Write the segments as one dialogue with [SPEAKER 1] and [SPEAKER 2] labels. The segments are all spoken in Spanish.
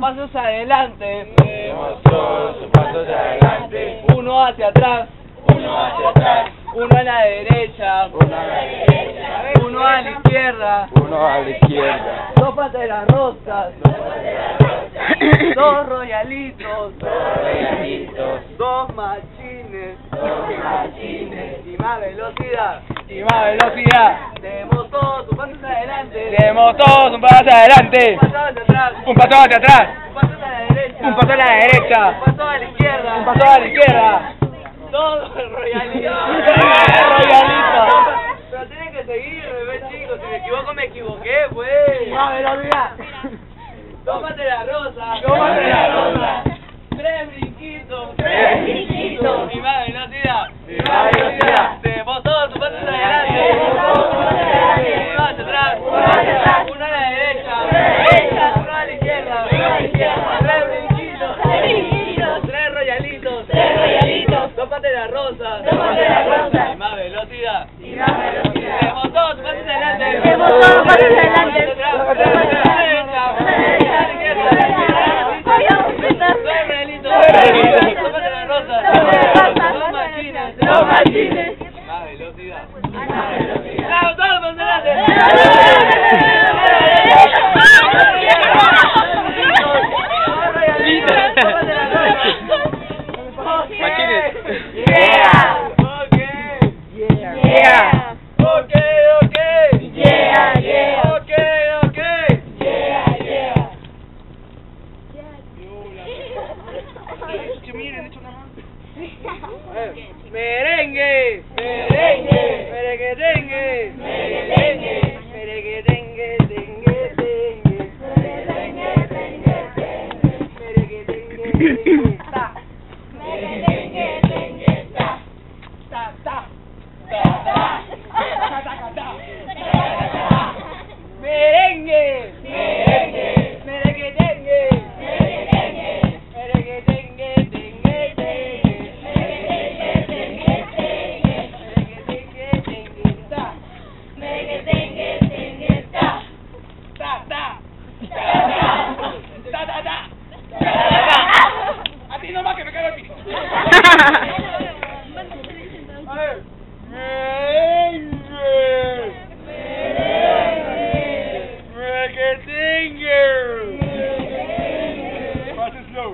[SPEAKER 1] pasos adelante.
[SPEAKER 2] Demos todos un paso adelante.
[SPEAKER 1] Uno hacia atrás.
[SPEAKER 2] Uno hacia atrás.
[SPEAKER 1] Uno a la derecha.
[SPEAKER 2] Uno a la derecha.
[SPEAKER 1] Uno a la izquierda.
[SPEAKER 2] Uno a la izquierda.
[SPEAKER 1] Dos panteras rosas. Dos royalitos.
[SPEAKER 2] Dos regalitos.
[SPEAKER 1] Dos machines.
[SPEAKER 2] Dos machines.
[SPEAKER 1] Y más velocidad.
[SPEAKER 2] Y más velocidad.
[SPEAKER 1] Demos todos un paso adelante.
[SPEAKER 2] Demos todos un paso adelante.
[SPEAKER 1] Un paso hacia atrás.
[SPEAKER 2] Un paso hacia atrás.
[SPEAKER 1] Un paso a la derecha.
[SPEAKER 2] Un paso a la derecha.
[SPEAKER 1] Un paso a la izquierda.
[SPEAKER 2] Un paso a la izquierda.
[SPEAKER 1] Todos royalitos.
[SPEAKER 2] Royalitos.
[SPEAKER 1] Pero tienen que seguir, bebé chicos. Si me equivoco, me equivoqué, pues.
[SPEAKER 2] Más velocidad.
[SPEAKER 1] Dos panteras rosas.
[SPEAKER 2] Dos panteras rosas.
[SPEAKER 1] Tres brinquitos.
[SPEAKER 2] Tres brinquitos.
[SPEAKER 1] Y más velocidad.
[SPEAKER 2] Y más velocidad.
[SPEAKER 1] Demos todos un paso adelante.
[SPEAKER 2] Demos todos un paso adelante.
[SPEAKER 1] Uno hacia atrás.
[SPEAKER 2] Uno hacia atrás.
[SPEAKER 1] Uno a la derecha.
[SPEAKER 2] Uno a la derecha.
[SPEAKER 1] Uno a la izquierda.
[SPEAKER 2] Uno a la izquierda.
[SPEAKER 1] Tres brinquitos.
[SPEAKER 2] Tres brinquitos.
[SPEAKER 1] Tres royalitos.
[SPEAKER 2] Tres royalitos.
[SPEAKER 1] Dos panteras rosas.
[SPEAKER 2] Dos panteras rosas.
[SPEAKER 1] Y más velocidad.
[SPEAKER 2] Y más velocidad.
[SPEAKER 1] Demos todos un paso adelante.
[SPEAKER 2] Demos todos un paso adelante. Dos machines.
[SPEAKER 1] Más velocidad.
[SPEAKER 2] Más velocidad.
[SPEAKER 1] ¡Bravo, todos los adelante!
[SPEAKER 2] Machines.
[SPEAKER 1] Yeah. Ok.
[SPEAKER 2] Yeah.
[SPEAKER 1] Ok, ok.
[SPEAKER 2] Yeah, yeah.
[SPEAKER 1] Ok, ok.
[SPEAKER 2] Yeah, yeah.
[SPEAKER 1] Merengue.
[SPEAKER 2] Merengue.
[SPEAKER 1] Merengue.
[SPEAKER 2] Merengue.
[SPEAKER 1] Merengue, dengue, dengue, dengue. Merengue, dengue, ta. Ta, ta. Merengue. Merengue, dengue. Merengue, dengue, dengue, dengue. Merengue, dengue, ta. Ta, ta. Ta, ta, ta. A ti nomás que me cago en ti. A ver. Más slow.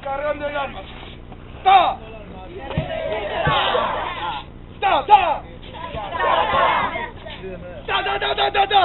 [SPEAKER 1] Cargando el arma. ¡Ta! ¡Ta! ¡Ta! ¡Ta! ¡Ta! ¡Ta! ¡Ta! ¡Ta!